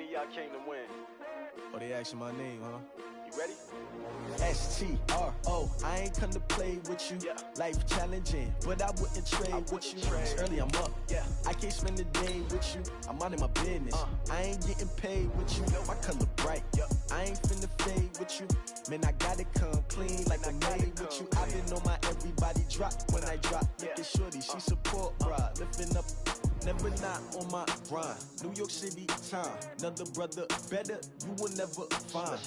many of y'all came to win? Oh, they asking my name, huh? You ready? S-T-R-O, I ain't come to play with you. Yeah. Life challenging, but I wouldn't trade with you. It's early, I'm up. Yeah. I can't spend the day with you. I'm minding my business. I ain't getting paid with you. My color bright. I ain't finna fade with you. Man, I gotta come clean like I made with you. I've been on my everybody drop when I drop. Look at shorty, she support, bruh. Lifting up, never not on my grind. New York City time, another brother better, you will never find.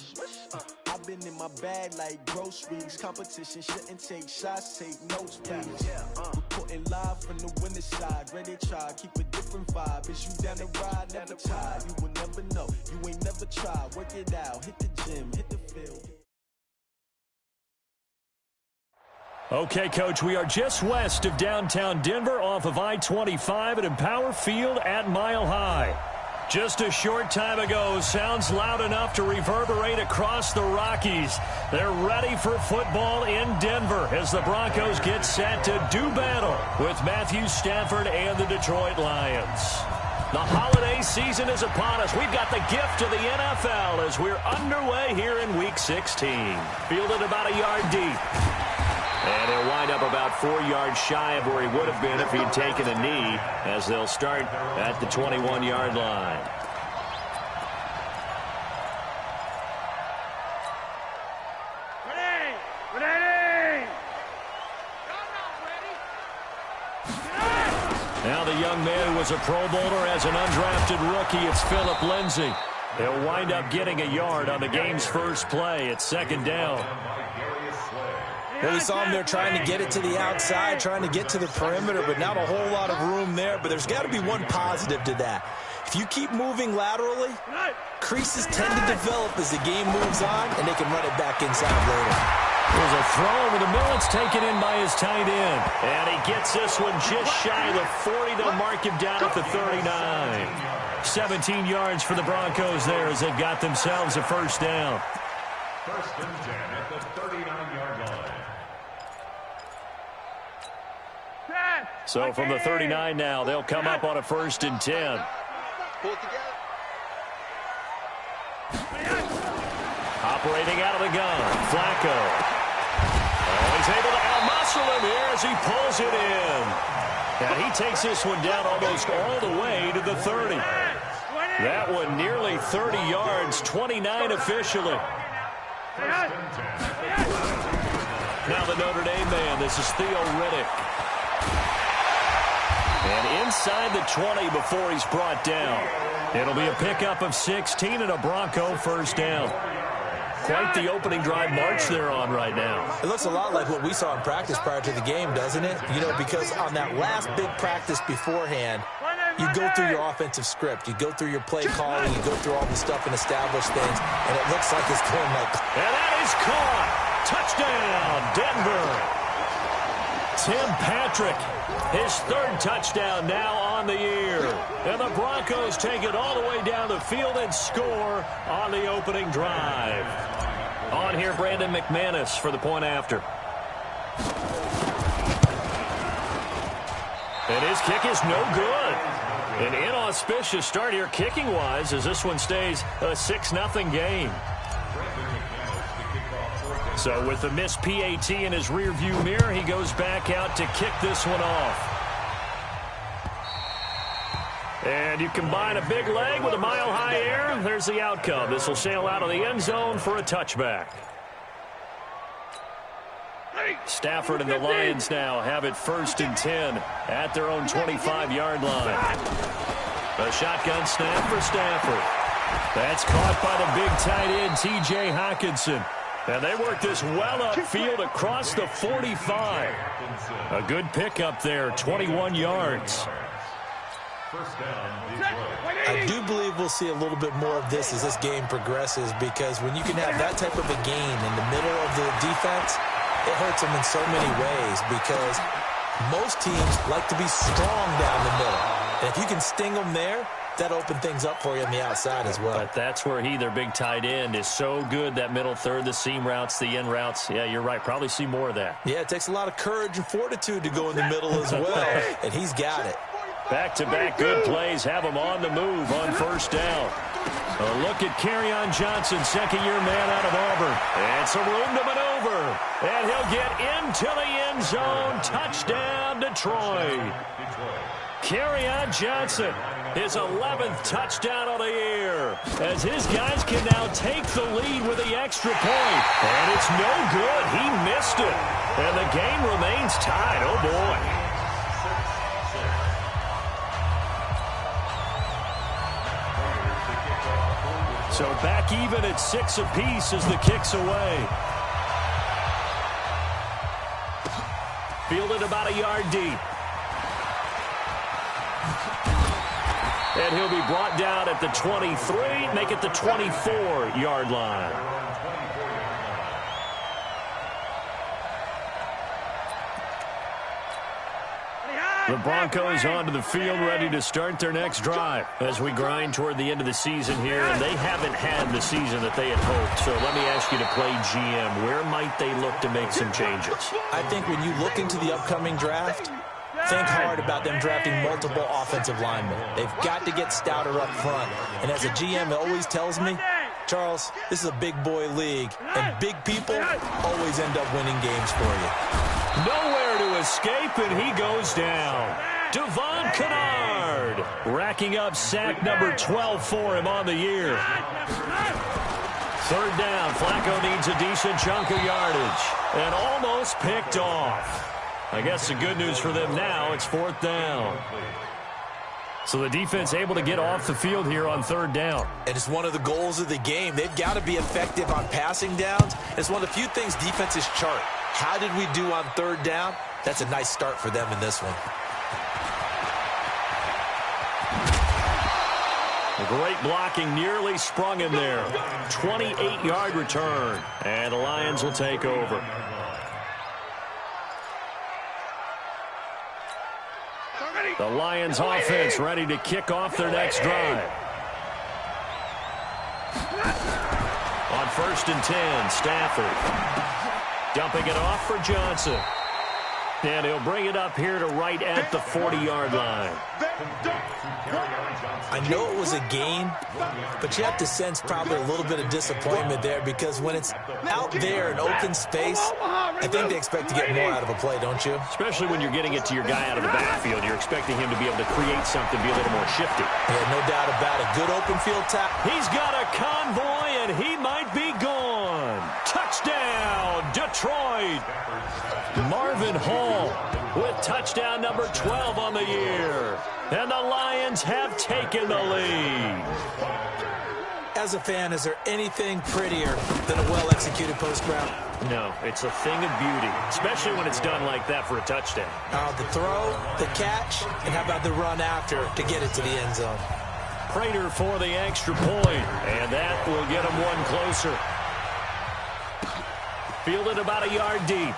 I've been in my bag like groceries. Competition shouldn't take shots, take notes, please. Reporting live from the winner's side. Ready to try, keep a different vibe. Is you down the ride, never tired. You will never know, you ain't never tried. Work it out, hit the gym, hit the field. Okay, Coach, we are just west of downtown Denver off of I-25 at Empower Field at Mile High. Just a short time ago, sounds loud enough to reverberate across the Rockies. They're ready for football in Denver as the Broncos get set to do battle with Matthew Stafford and the Detroit Lions. The holiday season is upon us. We've got the gift of the NFL as we're underway here in Week 16. Fielded about a yard deep. And he'll wind up about 4 yards shy of where he would have been if he'd taken a knee, as they'll start at the 21-yard line. Ready! Now the young man who was a Pro Bowler as an undrafted rookie, it's Phillip Lindsay. He'll wind up getting a yard on the game's first play. It's second down. Well, we saw him there trying to get it to the outside, trying to get to the perimeter, but not a whole lot of room there. But there's got to be one positive to that. If you keep moving laterally, creases tend to develop as the game moves on, and they can run it back inside later. There's a throw over the middle. It's taken in by his tight end. And he gets this one just shy of the 40. They'll mark him down at the 39. 17 yards for the Broncos there as they've got themselves a first down. First and 10 at the 39-yard line. So from the 39 now, they'll come up on a first and 10. Pull it together. Operating out of the gun, Flacco. Oh, he's able to out-muscle him here as he pulls it in. And he takes this one down almost all the way to the 30. That one nearly 30 yards, 29 officially. Now the Notre Dame man, this is Theo Riddick. And inside the 20 before he's brought down. It'll be a pickup of 16 and a Bronco first down. Quite the opening drive march they're on right now. It looks a lot like what we saw in practice prior to the game, doesn't it? You know, because on that last big practice beforehand, you go through your offensive script. You go through your play calling. You go through all the stuff and establish things. And it looks like it's going like... And that is caught. Touchdown, Denver. Tim Patrick, his third touchdown now on the year. And the Broncos take it all the way down the field and score on the opening drive. On here, Brandon McManus for the point after. And his kick is no good. An inauspicious start here kicking-wise as this one stays a 6-0 game. So with the missed PAT in his rearview mirror, he goes back out to kick this one off. And you combine a big leg with a mile-high air, there's the outcome. This will sail out of the end zone for a touchback. Stafford and the Lions now have it first and 10 at their own 25-yard line. A shotgun snap for Stafford. That's caught by the big tight end, T.J. Hockenson. And they work this well upfield across the 45. A good pickup there, 21 yards. I do believe we'll see a little bit more of this as this game progresses, because when you can have that type of a gain in the middle of the defense, it hurts them in so many ways, because most teams like to be strong down the middle. And if you can sting them there, that opened things up for you on the outside as well. But that's where their big tight end, is so good, that middle third, the seam routes, the end routes. Yeah, you're right. Probably see more of that. Yeah, it takes a lot of courage and fortitude to go in the middle as well, and he's got it. Back-to-back good plays have him on the move on first down. A look at Kerryon Johnson, second-year man out of Auburn. And some room to maneuver. And he'll get into the end zone. Touchdown, Detroit. Kerryon Johnson, his 11th touchdown of the year, as his guys can now take the lead with the extra point. And it's no good. He missed it. And the game remains tied. Oh, boy. So back even at 6 apiece as the kick's away. Fielded about a yard deep. And he'll be brought down at the 23, make it the 24-yard line. The Broncos onto the field, ready to start their next drive as we grind toward the end of the season here, and they haven't had the season that they had hoped. So let me ask you to play GM. Where might they look to make some changes? I think when you look into the upcoming draft, think hard about them drafting multiple offensive linemen. They've got to get stouter up front. And as a GM, it always tells me, Charles, this is a big boy league, and big people always end up winning games for you. Nowhere to escape, and he goes down. Devon Kennard racking up sack number 12 for him on the year. Third down. Flacco needs a decent chunk of yardage and almost picked off. I guess the good news for them now, it's fourth down. So the defense able to get off the field here on third down. And it's one of the goals of the game. They've got to be effective on passing downs. It's one of the few things defenses chart. How did we do on third down? That's a nice start for them in this one. Great blocking, nearly sprung in there. 28-yard return, and the Lions will take over. The Lions offense ready to kick off their next drive. On 1st and 10, Stafford dumping it off for Johnson. And he'll bring it up here to right at the 40-yard line. I know it was a gain, but you have to sense probably a little bit of disappointment there, because when it's out there in open space, I think they expect to get more out of a play, don't you? Especially when you're getting it to your guy out of the backfield. You're expecting him to be able to create something, be a little more shifty. Yeah, no doubt about it. Good open field tap. He's got a convoy, and he might be gone. Touchdown, Detroit. Marvin Hall with touchdown number 12 on the year. And the Lions have taken the lead. As a fan, is there anything prettier than a well-executed post route? No, it's a thing of beauty, especially when it's done like that for a touchdown. The throw, the catch, and how about the run after to get it to the end zone? Prater for the extra point, and that will get him one closer. Fielded about a yard deep.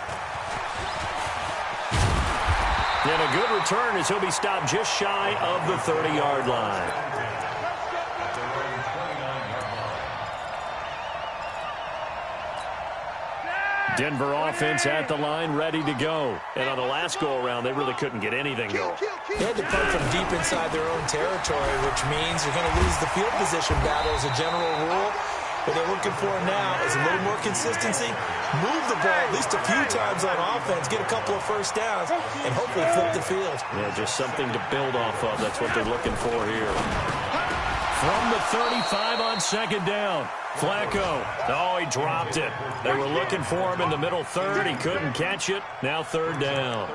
And a good return as he'll be stopped just shy of the 30-yard line. Denver offense at the line, ready to go. And on the last go-around, they really couldn't get anything going. They had to punt from deep inside their own territory, which means you're going to lose the field position battle as a general rule. What they're looking for now is a little more consistency, move the ball at least a few times on offense, get a couple of first downs, and hopefully flip the field. Yeah, just something to build off of. That's what they're looking for here. From the 35 on second down, Flacco. Oh, he dropped it. They were looking for him in the middle third. He couldn't catch it. Now third down.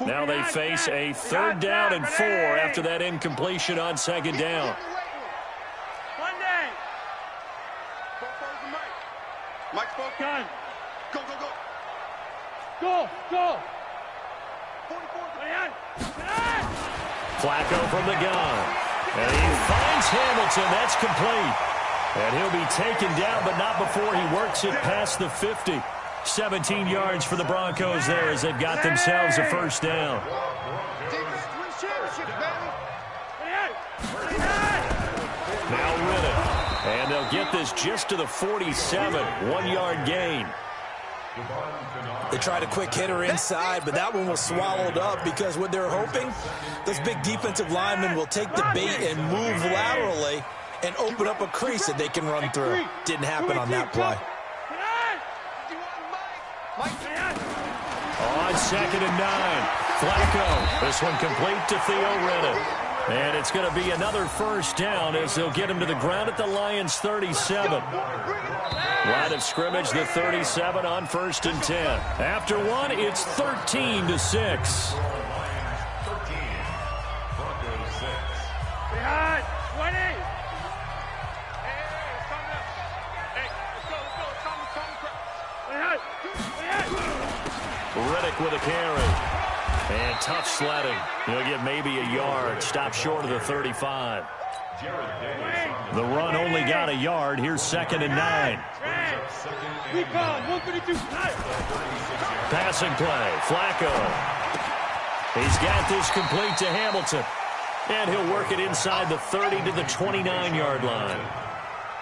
Now they face a third down and 4 after that incompletion on second down. Gun. Go, go, go. Go, go. Flacco from the gun. And he finds Hamilton. That's complete. And he'll be taken down, but not before he works it past the 50. 17 yards for the Broncos there as they've got themselves a first down. Now Riddick. And they'll get this just to the 47. 1-yard gain. They tried a quick hitter inside, but that one was swallowed up because what they're hoping, those big defensive linemen will take the bait and move laterally and open up a crease that they can run through. Didn't happen on that play. On 2nd and 9, Flacco. This one complete to Theo Riddick. And it's going to be another first down as they'll get him to the ground at the Lions' 37. Line of scrimmage, the 37 on 1st and 10. After one, it's 13-6. Behind, 20. Riddick with a carry. And tough sledding. He'll get maybe a yard. Stop short of the 35. The run only got a yard. Here's 2nd and 9. Passing play. Flacco. He's got this complete to Hamilton. And he'll work it inside the 30 to the 29-yard line.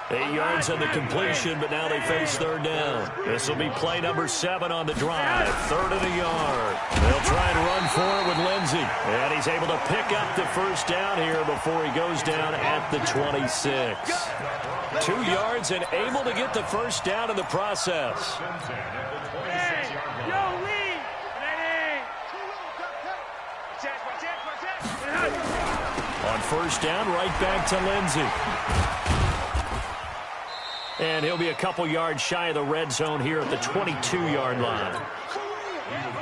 8 yards on the completion, but now they face 3rd down. This will be play number 7 on the drive. 3rd and a yard. They'll try and run for it with Lindsey. And he's able to pick up the first down here before he goes down at the 26. 2 yards and able to get the first down in the process. On 1st down, right back to Lindsey. And he'll be a couple yards shy of the red zone here at the 22-yard line.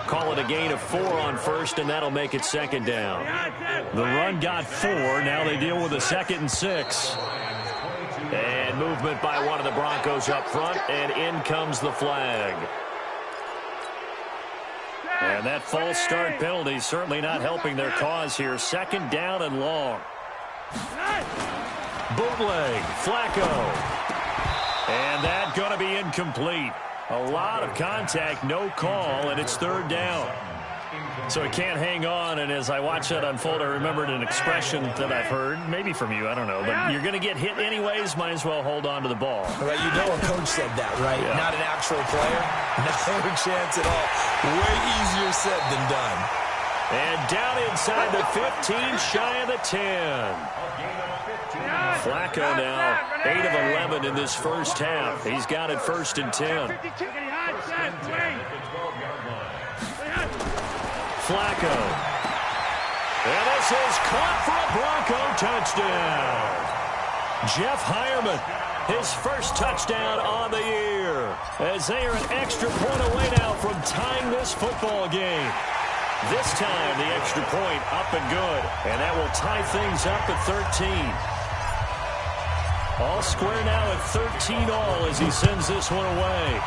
Call it a gain of 4 on 1st, and that'll make it 2nd down. The run got 4. Now they deal with a 2nd and 6. And movement by one of the Broncos up front, and in comes the flag. And that false start penalty certainly not helping their cause here. 2nd down and long. Bootleg, Flacco. And that going to be incomplete. A lot of contact, no call, and it's 3rd down. So he can't hang on, and as I watch that unfold, I remembered an expression that I've heard, maybe from you, I don't know, but you're going to get hit anyways, might as well hold on to the ball. Right, you know a coach said that, right? Yeah. Not an actual player. No chance at all. Way easier said than done. And down inside the 15, shy of the 10. Flacco now 8 of 11 in this first half. He's got it 1st and 10. Flacco. And this is caught for a Bronco touchdown. Jeff Hireman, his first touchdown on the year, as they are an extra point away now from tying this football game. This time the extra point up and good, and that will tie things up at 13. All square now at 13 all as he sends this one away.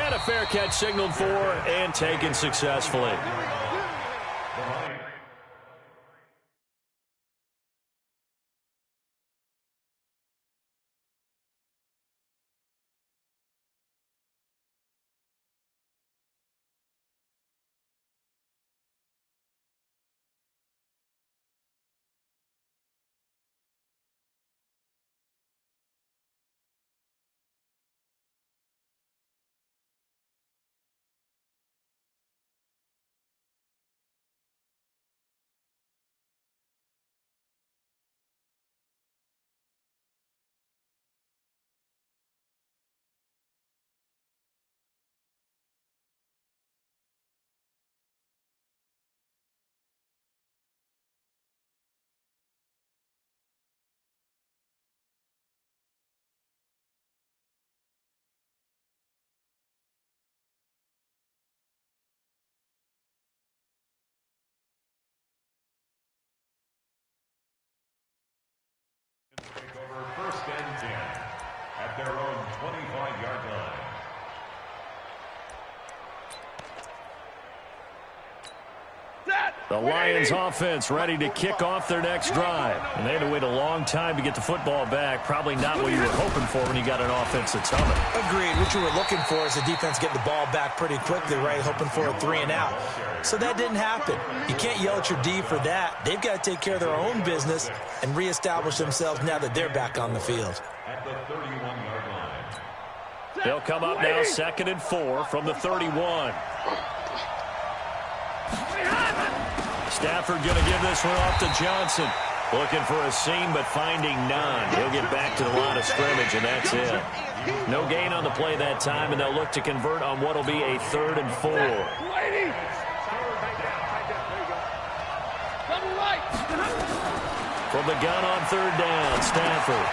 And a fair catch signaled for and taken successfully. Take over 1st and 10 at their own 25-yard line. The Lions offense ready to kick off their next drive. And they had to wait a long time to get the football back. Probably not what you were hoping for when you got an offense that's humming. Agreed. What you were looking for is the defense getting the ball back pretty quickly, right? Hoping for a 3 and out. So that didn't happen. You can't yell at your D for that. They've got to take care of their own business and reestablish themselves now that they're back on the field. At the 31-yard line. They'll come up now 2nd and 4 from the 31. Stafford going to give this one off to Johnson. Looking for a seam, but finding none. He'll get back to the line of scrimmage, and that's it. No gain on the play that time, and they'll look to convert on what will be a 3rd and 4. From the gun on 3rd down, Stafford.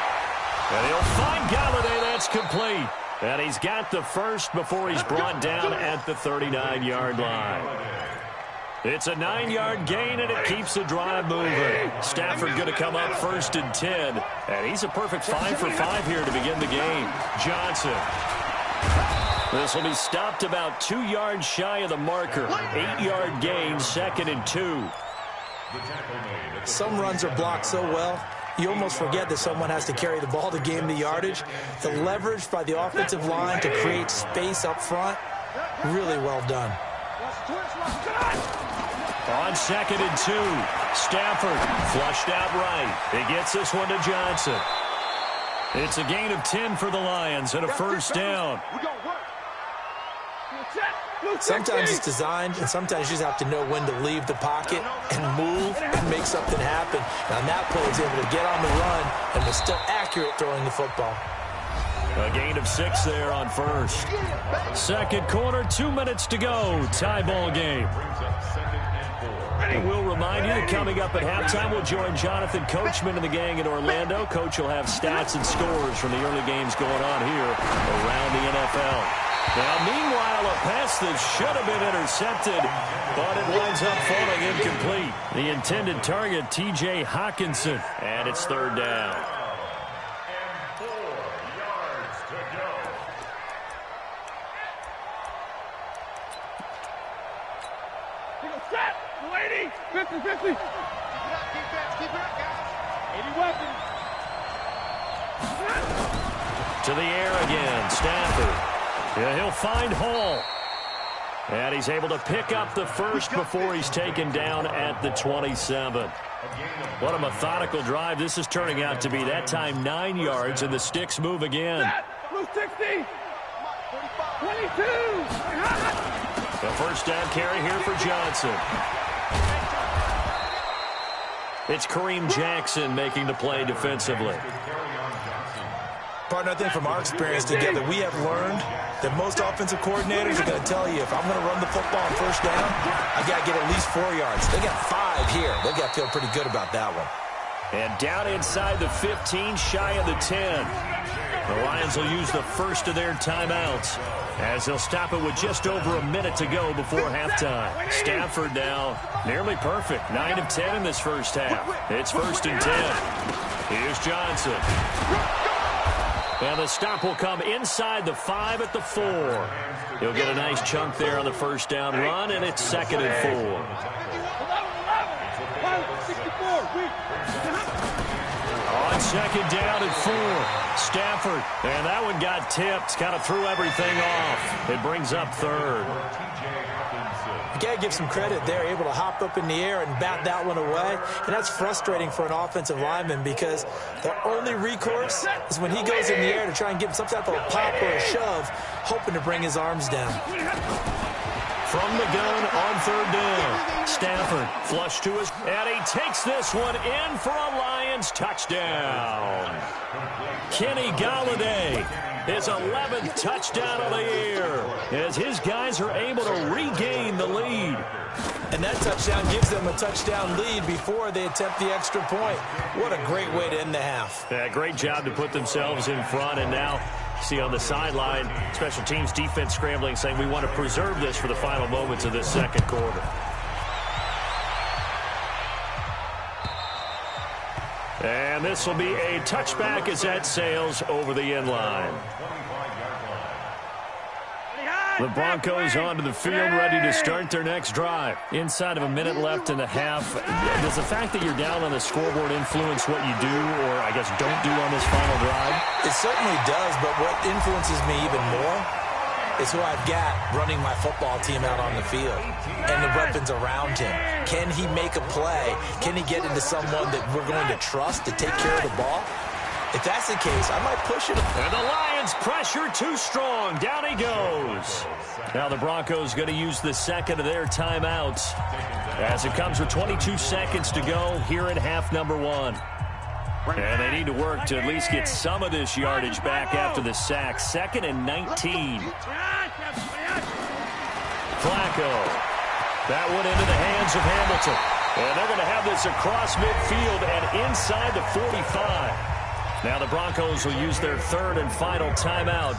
And he'll find Galladay. That's complete. And he's got the first before he's brought down at the 39-yard line. It's a 9-yard gain, and it keeps the drive moving. Stafford going to come up 1st and 10. And he's a perfect 5 for 5 here to begin the game. Johnson. This will be stopped about 2 yards shy of the marker. 8-yard gain, 2nd and 2. Some runs are blocked so well, you almost forget that someone has to carry the ball to gain the yardage. The leverage by the offensive line to create space up front, really well done. On 2nd and 2, Stafford flushed out right. He gets this one to Johnson. It's a gain of 10 for the Lions and a 1st down. Sometimes it's designed, and sometimes you just have to know when to leave the pocket and move and make something happen. And on that play, he's able to get on the run and was still accurate throwing the football. A gain of 6 there on 1st. 2nd quarter, 2 minutes to go. Tie ball game. We'll remind you that coming up at halftime, we'll join Jonathan Coachman and the gang in Orlando. Coach will have stats and scores from the early games going on here around the NFL. Now, meanwhile, a pass that should have been intercepted, but it winds up falling incomplete. The intended target, T.J. Hawkinson, and it's 3rd down. And 4 yards to go. Set, 80, 50, 50. Keep it up, guys. 80 weapons. To the air again, Stafford. Yeah, he'll find Hall. And he's able to pick up the first before he's taken down at the 27. What a methodical drive this is turning out to be. That time 9 yards, and the sticks move again. Blue 60. 22. The 1st down carry here for Johnson. It's Kareem Jackson making the play defensively. Partner, I think from our experience together, we have learned that most offensive coordinators are going to tell you, if I'm going to run the football on 1st down, I got to get at least 4 yards. They got 5 here. They got to feel pretty good about that one. And down inside the 15, shy of the 10. The Lions will use the first of their timeouts as they'll stop it with just over a minute to go before halftime. Stafford now nearly perfect. 9 of 10 in this first half. It's 1st and 10. Here's Johnson. And the stop will come inside the 5 at the 4. He'll get a nice chunk there on the 1st down run, and it's 2nd and 4. On 2nd down and 4, Stafford. And that one got tipped, kind of threw everything off. It brings up 3rd. You got to give some credit there, able to hop up in the air and bat that one away. And that's frustrating for an offensive lineman because their only recourse is when he goes in the air to try and give some type of a pop or a shove, hoping to bring his arms down. From the gun on 3rd down, Stafford flush to his, and he takes this one in for a Lions touchdown. Kenny Galladay, his 11th touchdown of the year, as his guys are able to regain the lead. And that touchdown gives them a touchdown lead before they attempt the extra point. What a great way to end the half. Yeah, great job to put themselves in front, and now see on the sideline, special teams defense scrambling, saying we want to preserve this for the final moments of this 2nd quarter. And this will be a touchback as that sails over the end line. The Broncos onto the field, ready to start their next drive. Inside of a minute left and a half. Does the fact that you're down on the scoreboard influence what you do, or I guess don't do on this final drive? It certainly does, but what influences me even more is who I've got running my football team out on the field and the weapons around him. Can he make a play? Can he get into someone that we're going to trust to take care of the ball? If that's the case, I might push it. And the Lions pressure too strong. Down he goes. Now the Broncos going to use the second of their timeouts as it comes with 22 seconds to go here in half number 1. And they need to work to at least get some of this yardage back after the sack. 2nd and 19. Flacco. That one into the hands of Hamilton. And they're going to have this across midfield and inside the 45. Now the Broncos will use their 3rd and final timeout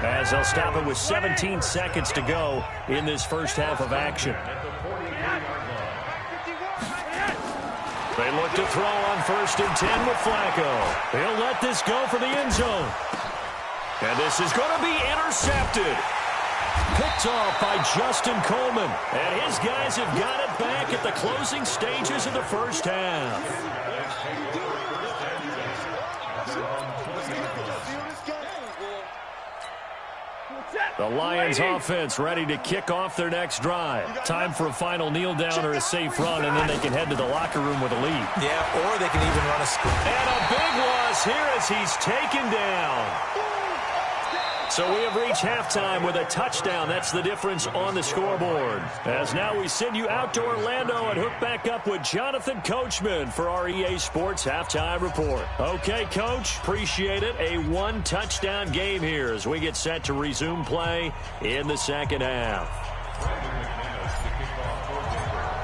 as they'll stop it with 17 seconds to go in this first half of action. They look to throw on 1st and 10 with Flacco. He'll let this go for the end zone. And this is going to be intercepted. Picked off by Justin Coleman. And his guys have got it back at the closing stages of the first half. The Lions offense ready to kick off their next drive. Time for a final kneel down or a safe run, and then they can head to the locker room with a lead. Yeah, or they can even run a screen. And a big loss here as he's taken down. So we have reached halftime with a touchdown. That's the difference on the scoreboard. As now we send you out to Orlando and hook back up with Jonathan Coachman for our EA Sports Halftime Report. Okay, Coach, appreciate it. A 1-touchdown game here as we get set to resume play in the second half.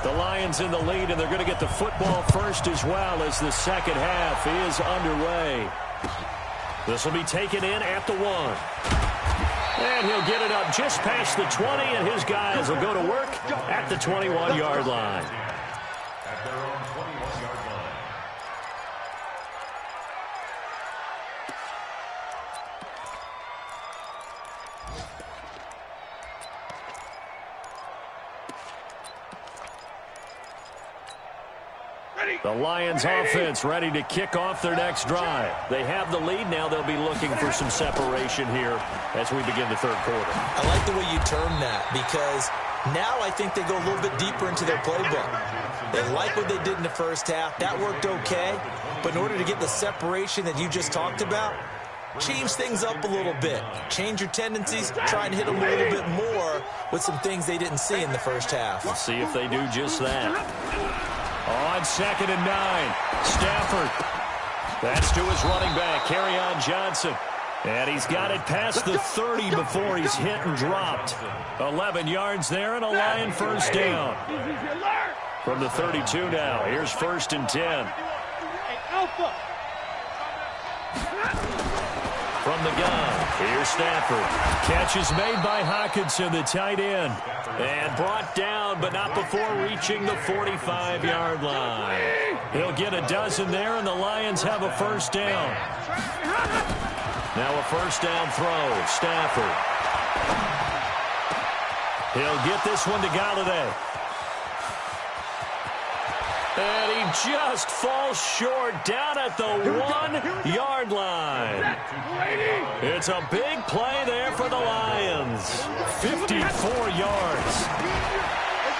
The Lions in the lead, and they're going to get the football first as well as the second half is underway. This will be taken in at the 1. And he'll get it up just past the 20, and his guys will go to work at the 21-yard line. At their own 21-yard line. The Lions offense ready to kick off their next drive. They have the lead. Now they'll be looking for some separation here as we begin the third quarter. I like the way you term that because now I think they go a little bit deeper into their playbook. They like what they did in the first half. That worked okay. But in order to get the separation that you just talked about, change things up a little bit. Change your tendencies. Try and hit them a little bit more with some things they didn't see in the first half. We'll see if they do just that. On 2nd and 9, Stafford. That's to his running back, Kerryon Johnson. And he's got it past the 30 before he's hit and dropped. 11 yards there and a Lion first down. From the 32 now, here's 1st and 10. From the gun, here's Stafford. Catch is made by Hockenson, the tight end. And brought down, but not before reaching the 45-yard line. He'll get a dozen there, and the Lions have a first down. Now a first down throw, Stafford. He'll get this one to Galladay. And he just falls short down at the 1-yard line. It's a big play there for the Lions. 54 yards.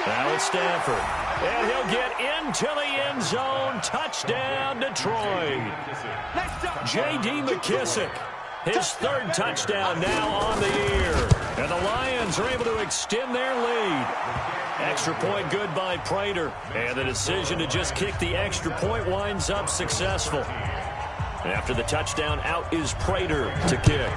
Now it's Stafford. And he'll get into the end zone. Touchdown, Detroit. J.D. McKissick. His 3rd touchdown now on the year. And the Lions are able to extend their lead. Extra point good by Prater. And the decision to just kick the extra point winds up successful. After the touchdown, out is Prater to kick.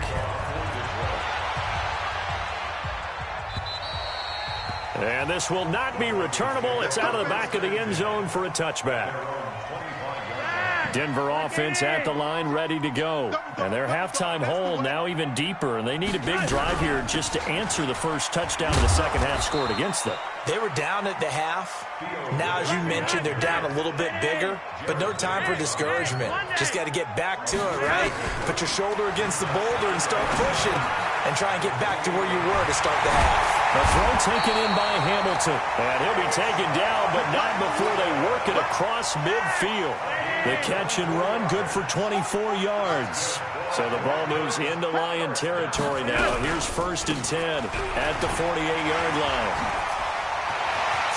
And this will not be returnable. It's out of the back of the end zone for a touchback. Denver offense at the line ready to go. And their halftime hole now even deeper. And they need a big drive here just to answer the first touchdown of the second half scored against them. They were down at the half. Now, as you mentioned, they're down a little bit bigger. But no time for discouragement. Just got to get back to it, right? Put your shoulder against the boulder and start pushing. And try and get back to where you were to start the half. A throw taken in by Hamilton. And he'll be taken down, but not before they work it across midfield. The catch and run, good for 24 yards. So the ball moves into Lion territory now. Here's 1st and 10 at the 48-yard line.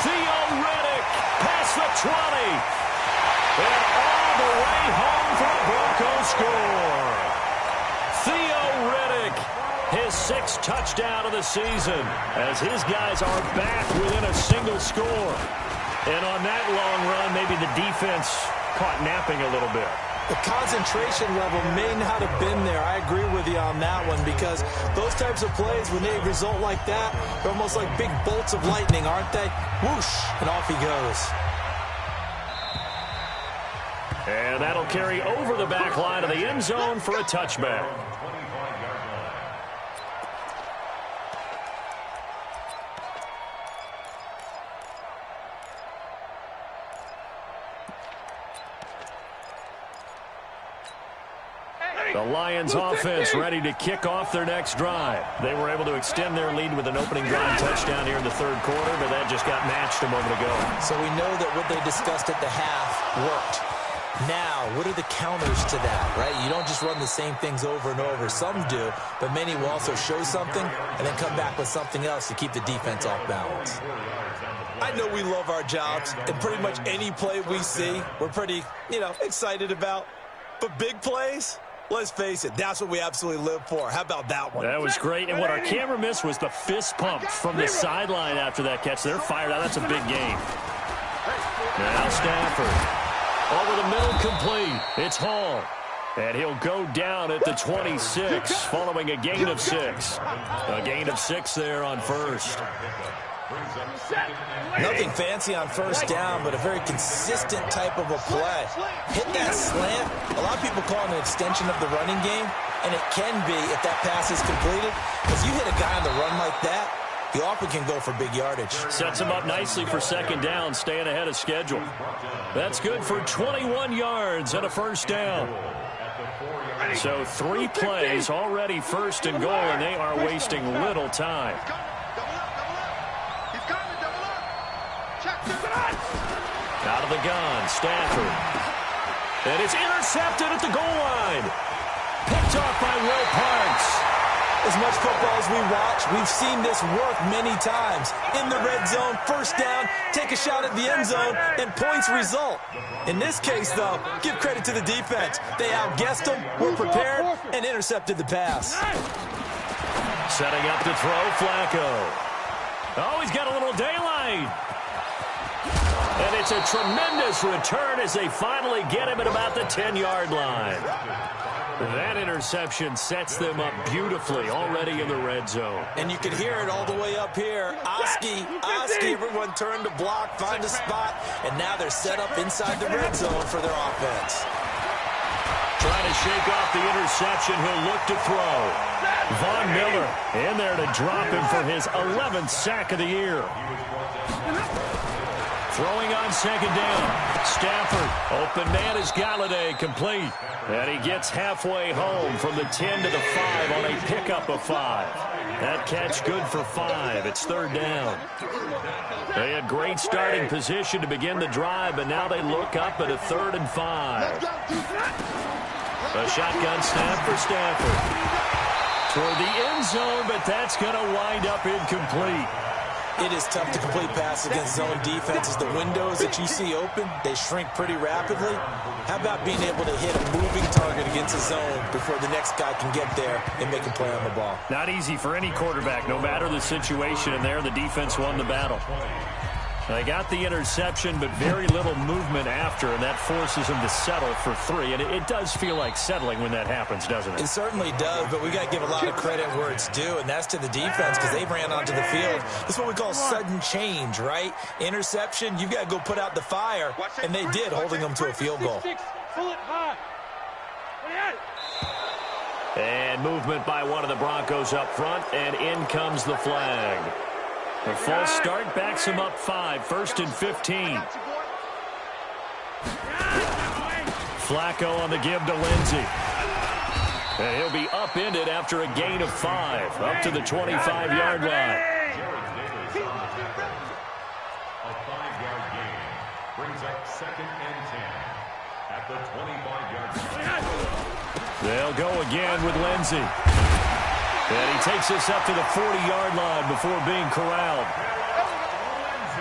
Theo Riddick past the 20. And all the way home for a Broncos score. Theo Riddick, his 6th touchdown of the season, as his guys are back within a single score. And on that long run, maybe the defense caught napping a little bit. The concentration level may not have been there. I agree with you on that one, because those types of plays, when they result like that, they're almost like big bolts of lightning, aren't they? Whoosh, and off he goes. And that'll carry over the back line of the end zone for a touchback. The Lions offense ready to kick off their next drive. They were able to extend their lead with an opening drive touchdown here in the 3rd quarter, but that just got matched a moment ago. So we know that what they discussed at the half worked. Now, what are the counters to that, right? You don't just run the same things over and over. Some do, but many will also show something and then come back with something else to keep the defense off balance. I know we love our jobs, and pretty much any play we see, we're pretty, excited about. But big plays, let's face it, that's what we absolutely live for. How about that one? That was great, and what our camera missed was the fist pump from the sideline after that catch. They're fired out. That's a big game. Now Stafford. Over the middle, complete. It's Hall. And he'll go down at the 26, following a gain of 6. A gain of 6 there on first. Nothing fancy on first down, but a very consistent type of a play. Hit that slant. A lot of people call it an extension of the running game, and it can be if that pass is completed. If you hit a guy on the run like that, he often can go for big yardage. Sets him up nicely for 2nd down, staying ahead of schedule. That's good for 21 yards and a first down. So 3 plays already 1st and goal, and they are wasting little time. Out of the gun, Stafford. And it's intercepted at the goal line. Picked off by Will Parks. As much football as we watch, we've seen this work many times. In the red zone, first down, take a shot at the end zone, and points result. In this case, though, give credit to the defense. They outguessed them, were prepared, and intercepted the pass. Setting up to throw, Flacco. Oh, he's got a little daylight. And it's a tremendous return as they finally get him at about the 10-yard line. That interception sets them up beautifully already in the red zone. And you can hear it all the way up here. Oski, everyone turned to block, find a spot, and now they're set up inside the red zone for their offense. Trying to shake off the interception, he'll look to throw. Von Miller in there to drop him for his 11th sack of the year. Throwing on 2nd down. Stafford, open man is Galladay, complete. And he gets halfway home from the 10 to the 5 on a pickup of 5. That catch good for 5. It's 3rd down. They had great starting position to begin the drive, but now they look up at a 3rd and 5. A shotgun snap for Stafford. Toward the end zone, but that's going to wind up incomplete. It is tough to complete passes against zone defenses. The windows that you see open, they shrink pretty rapidly. How about being able to hit a moving target against a zone before the next guy can get there and make a play on the ball? Not easy for any quarterback, no matter the situation, and there the defense won the battle. They got the interception, but very little movement after, and that forces them to settle for 3. And it does feel like settling when that happens, doesn't it? It certainly does, but we got to give a lot of credit where it's due, and that's to the defense because they ran onto the field. That's what we call sudden change, right? Interception, you've got to go put out the fire, and they did, holding them to a field goal. And movement by one of the Broncos up front, and in comes the flag. The false start backs him up 5, 1st and 15. Flacco on the give to Lindsey. And he'll be upended after a gain of 5, up to the 25-yard line. A 5-yard gain brings up 2nd and 10 at the 25-yard line. They'll go again with Lindsey. And he takes us up to the 40-yard line before being corralled.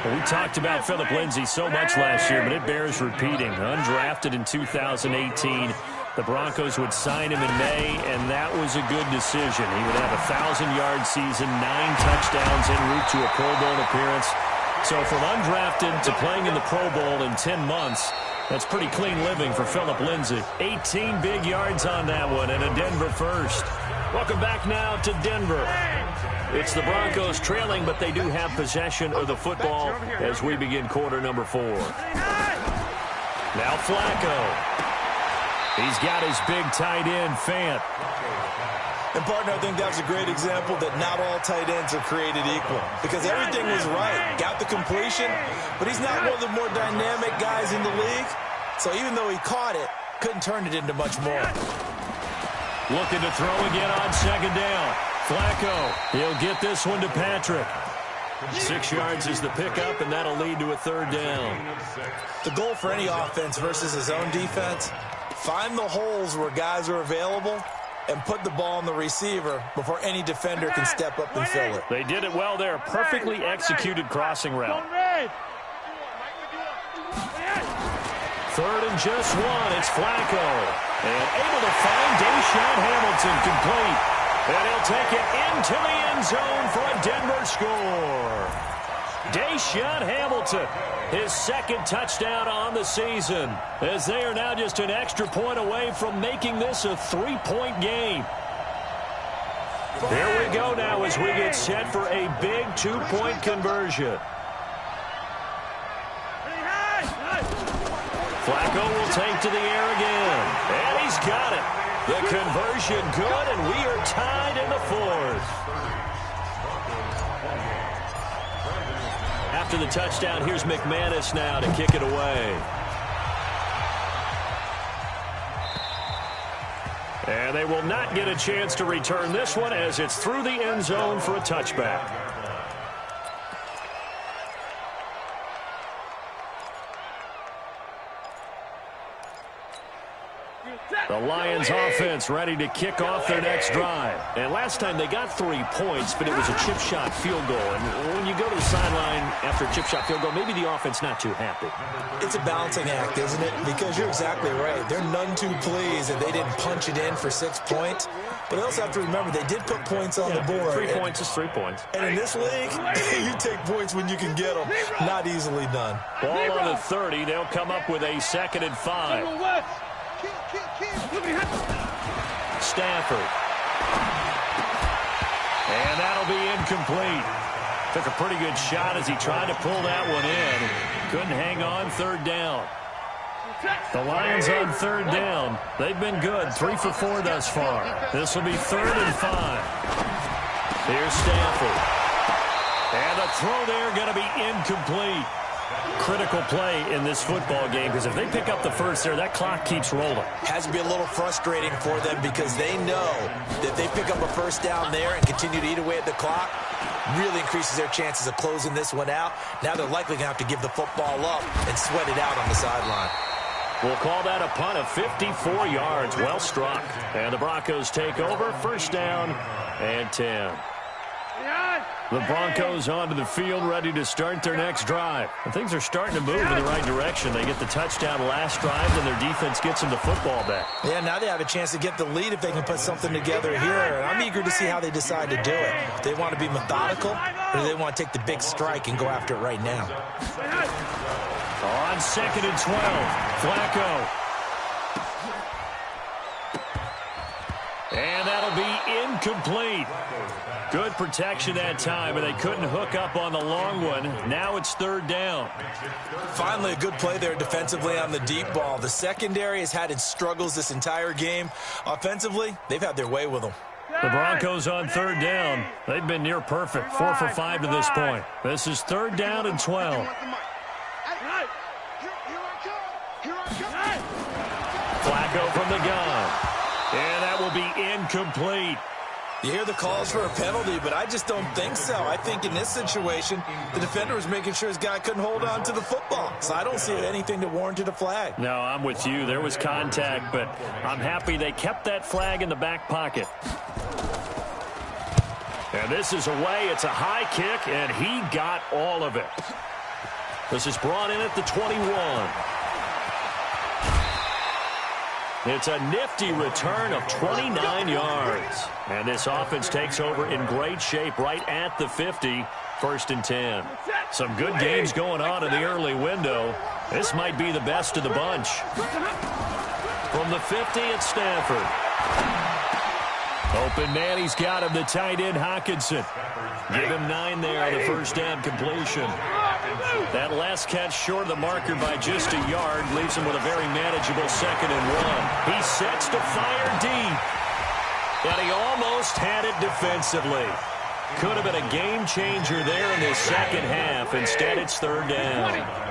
Well, we talked about Phillip Lindsay so much last year, but it bears repeating. Undrafted in 2018. The Broncos would sign him in May, and that was a good decision. He would have a 1,000-yard season, 9 touchdowns en route to a Pro Bowl appearance. So from undrafted to playing in the Pro Bowl in 10 months, that's pretty clean living for Phillip Lindsay. 18 big yards on that one, and a Denver first. Welcome back now to Denver. It's the Broncos trailing, but they do have possession of the football as we begin quarter number 4. Now Flacco. He's got his big tight end, Fant. And, partner, I think that's a great example that not all tight ends are created equal. Because everything was right. Got the completion, but he's not one of the more dynamic guys in the league. So even though he caught it, couldn't turn it into much more. Looking to throw again on second down. Flacco, he'll get this one to Patrick. 6 yards is the pickup, and that'll lead to a third down. The goal for any offense versus his own defense, find the holes where guys are available and put the ball on the receiver before any defender can step up and fill it. They did it well there. Perfectly executed crossing route. Third and just 1. It's Flacco. And able to find Deshaun Hamilton complete. And he'll take it into the end zone for a Denver score. Deshaun Hamilton, his second touchdown on the season, as they are now just an extra point away from making this a 3-point game. Here we go now as we get set for a big 2-point conversion. Flacco will take to the air again, and he's got it. The conversion good, and we are tied in the 4th. After the touchdown, here's McManus now to kick it away. And they will not get a chance to return this one as it's through the end zone for a touchback. The Lions offense ready to kick off their next drive. And last time they got 3 points, but it was a chip shot field goal. And when you go to the sideline after a chip shot field goal, maybe the offense not too happy. It's a balancing act, isn't it? Because you're exactly right. They're none too pleased that they didn't punch it in for 6 points. But they also have to remember they did put points on the board. 3 points is 3 points. And in this league, you take points when you can get them. Not easily done. Ball on the 30. They'll come up with a 2nd and 5. Stafford. And that'll be incomplete. Took a pretty good shot as he tried to pull that one in. Couldn't hang on. 3rd down. The Lions on 3rd down. They've been good. 3 for 4 thus far. This will be 3rd and 5. Here's Stafford. And the throw there going to be incomplete. Critical play in this football game because if they pick up the first there, that clock keeps rolling. Has to be a little frustrating for them because they know that they pick up a first down there and continue to eat away at the clock, really increases their chances of closing this one out. Now they're likely going to have to give the football up and sweat it out on the sideline. We'll call that a punt of 54 yards. Well struck. And the Broncos take over. First down and 10. The Broncos onto the field, ready to start their next drive. And things are starting to move in the right direction. They get the touchdown last drive, and their defense gets them the football back. Yeah, now they have a chance to get the lead if they can put something together here. And I'm eager to see how they decide to do it. They want to be methodical, or do they want to take the big strike and go after it right now? On 2nd and 12, Flacco. And that'll be incomplete. Good protection that time, and they couldn't hook up on the long one. Now it's 3rd down. Finally, a good play there defensively on the deep ball. The secondary has had its struggles this entire game. Offensively, they've had their way with them. The Broncos on 3rd down. They've been near perfect, 4 for 5 to this point. This is 3rd down and 12. Flacco from the gun. And that will be incomplete. You hear the calls for a penalty, but I just don't think so. I think in this situation, the defender was making sure his guy couldn't hold on to the football. So I don't see anything that warranted a flag. No, I'm with you. There was contact, but I'm happy they kept that flag in the back pocket. And this is away. It's a high kick, and he got all of it. This is brought in at the 21. It's a nifty return of 29 yards. And this offense takes over in great shape right at the 50, 1st and 10. Some good games going on in the early window. This might be the best of the bunch. From the 50, it's Stafford. Open man, he's got him, the tight end, Hockenson. Give him 9 there on the first down completion. That last catch short of the marker by just a yard leaves him with a very manageable 2nd and 1. He sets to fire deep. And he almost had it defensively. Could have been a game changer there in this second half. Instead, it's 3rd down.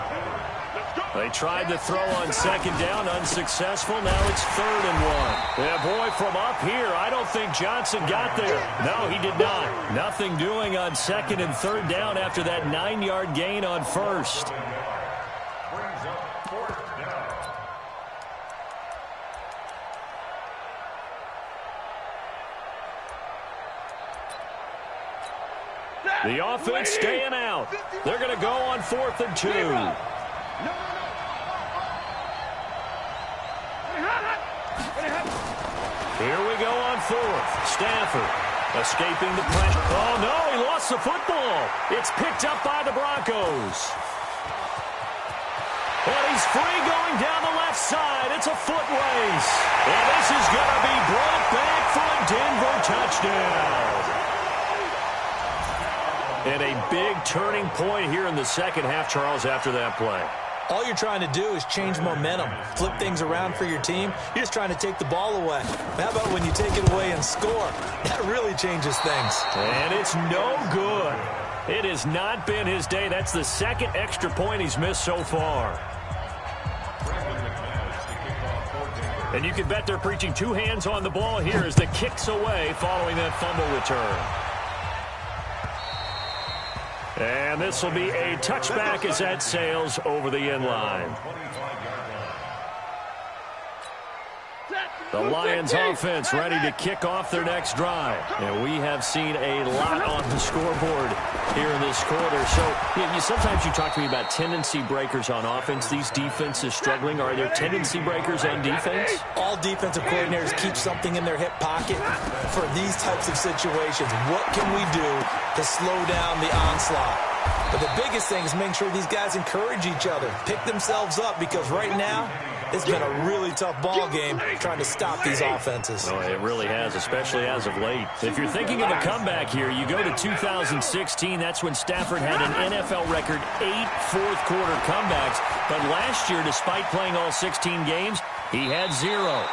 They tried to throw on 2nd down, unsuccessful. Now it's 3rd and 1. Yeah, boy, from up here, I don't think Johnson got there. No, he did not. Nothing doing on 2nd and 3rd down after that 9-yard gain on 1st. Brings up 4th down. The offense staying out. They're going to go on 4th and 2. Here we go on 4th. Stafford escaping the pressure. Oh, no, he lost the football. It's picked up by the Broncos. And he's free going down the left side. It's a foot race. And this is going to be brought back for a Denver touchdown. And a big turning point here in the second half, Charles, after that play. All you're trying to do is change momentum, flip things around for your team. You're just trying to take the ball away. How about when you take it away and score? That really changes things. And it's no good. It has not been his day. That's the 2nd extra point he's missed so far. And you can bet they're preaching 2 hands on the ball here as the kick's away following that fumble return. And this will be a touchback as that sails over the end line. The Lions offense ready to kick off their next drive. And we have seen a lot on the scoreboard here in this quarter. So sometimes you talk to me about tendency breakers on offense. These defenses struggling. Are there tendency breakers on defense? All defensive coordinators keep something in their hip pocket for these types of situations. What can we do to slow down the onslaught? But the biggest thing is making sure these guys encourage each other, pick themselves up, because right now it's been a really tough ball game trying to stop these offenses. Oh, it really has, especially as of late. If you're thinking of a comeback here, you go to 2016. That's when Stafford had an NFL record 8 fourth-quarter comebacks. But last year, despite playing all 16 games, he had 0.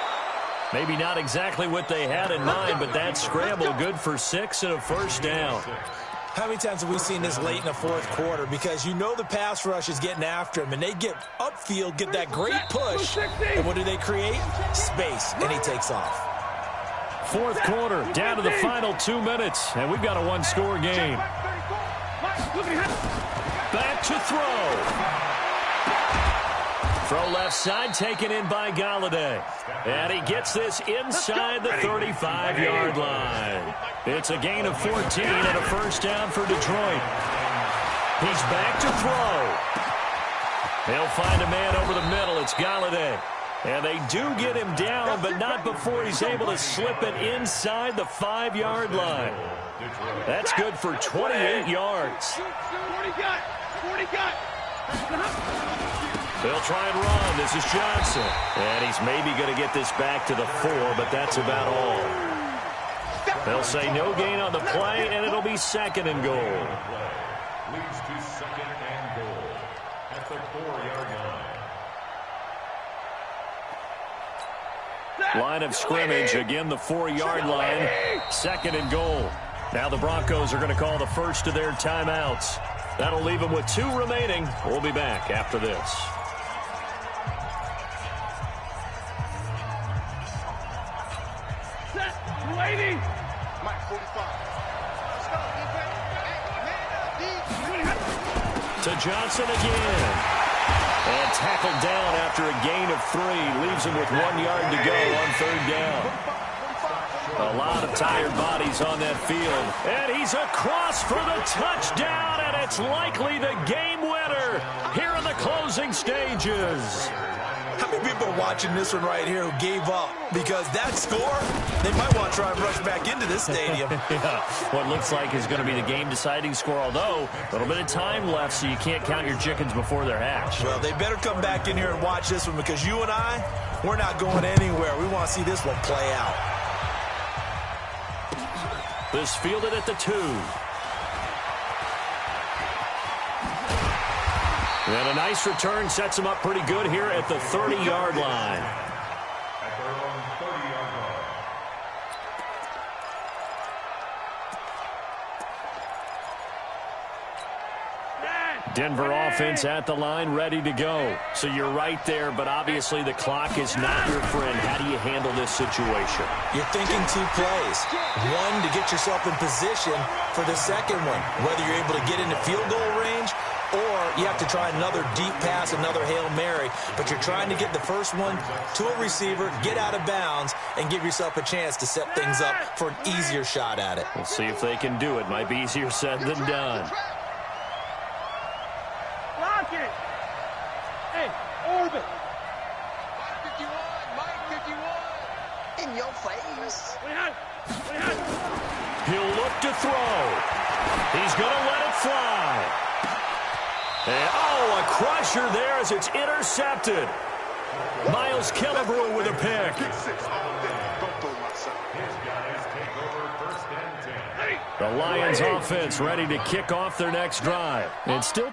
Maybe not exactly what they had in mind, but that scramble good for 6 and a first down. How many times have we seen this late in the fourth quarter? Because you know the pass rush is getting after him, and they get upfield, get that great push, and what do they create? Space, and he takes off. Fourth quarter, down to the final 2 minutes, and we've got a one-score game. Back to throw. Throw left side, taken in by Galladay. And he gets this inside the 35-yard line. It's a gain of 14 and a first down for Detroit. He's back to throw. He'll find a man over the middle. It's Galladay. And they do get him down, but not before he's able to slip it inside the 5-yard line. That's good for 28 yards. 40 got. They'll try and run. This is Johnson. And he's maybe going to get this back to the 4, but that's about all. They'll say no gain on the play, and it'll be 2nd and goal. Leads to 2nd and goal at the 4-yard line. Line of scrimmage, again the 4-yard line, 2nd and goal. Now the Broncos are going to call the first of their timeouts. That'll leave them with 2 remaining. We'll be back after this. Lady. To Johnson again. And tackled down after a gain of 3. Leaves him with 1 yard to go on 3rd down. A lot of tired bodies on that field. And he's across for the touchdown, and it's likely the game winner here in the closing stages. How many people are watching this one right here who gave up? Because that score, they might want to try and rush back into this stadium. Yeah, what looks like is going to be the game-deciding score, although a little bit of time left, so you can't count your chickens before they're hatched. Well, they better come back in here and watch this one, because you and I, we're not going anywhere. We want to see this one play out. This fielded at the 2. And a nice return sets him up pretty good here at the 30-yard line. At their own 30-yard line. Denver offense at the line, ready to go. So you're right there, but obviously the clock is not your friend. How do you handle this situation? You're thinking 2 plays. One, to get yourself in position for the second one, whether you're able to get into field goal range, or you have to try another deep pass, another Hail Mary. But you're trying to get the first one to a receiver, get out of bounds, and give yourself a chance to set things up for an easier shot at it. We'll see if they can do it. Might be easier said than done. Lock it. Hey, orbit. Mike 51. In your face. He'll look to throw. He's going to let it fly. And, oh, a crusher there as it's intercepted. Miles Killebrew with a pick. The Lions offense ready to kick off their next drive. And still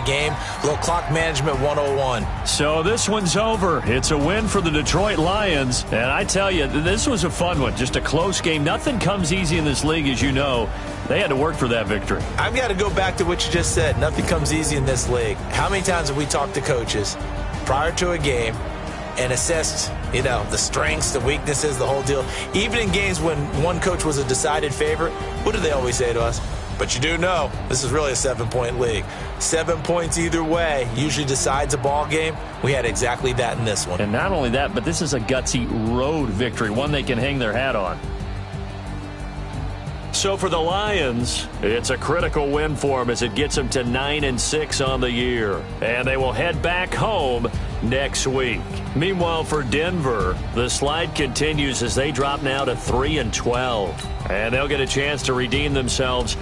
game, little clock management 101. So this one's over. It's a win for the Detroit Lions. And I tell you, this was a fun one. Just a close game. Nothing comes easy in this league, as you know. They had to work for that victory. I've got to go back to what you just said. Nothing comes easy in this league. How many times have we talked to coaches prior to a game and assessed, the strengths, the weaknesses, the whole deal? Even in games when one coach was a decided favorite, what do they always say to us? But you do know this is really a 7-point league. 7 points either way usually decides a ball game. We had exactly that in this one. And not only that, but this is a gutsy road victory, one they can hang their hat on. So for the Lions, it's a critical win for them as it gets them to 9-6 on the year. And they will head back home next week. Meanwhile, for Denver, the slide continues as they drop now to 3-12. And they'll get a chance to redeem themselves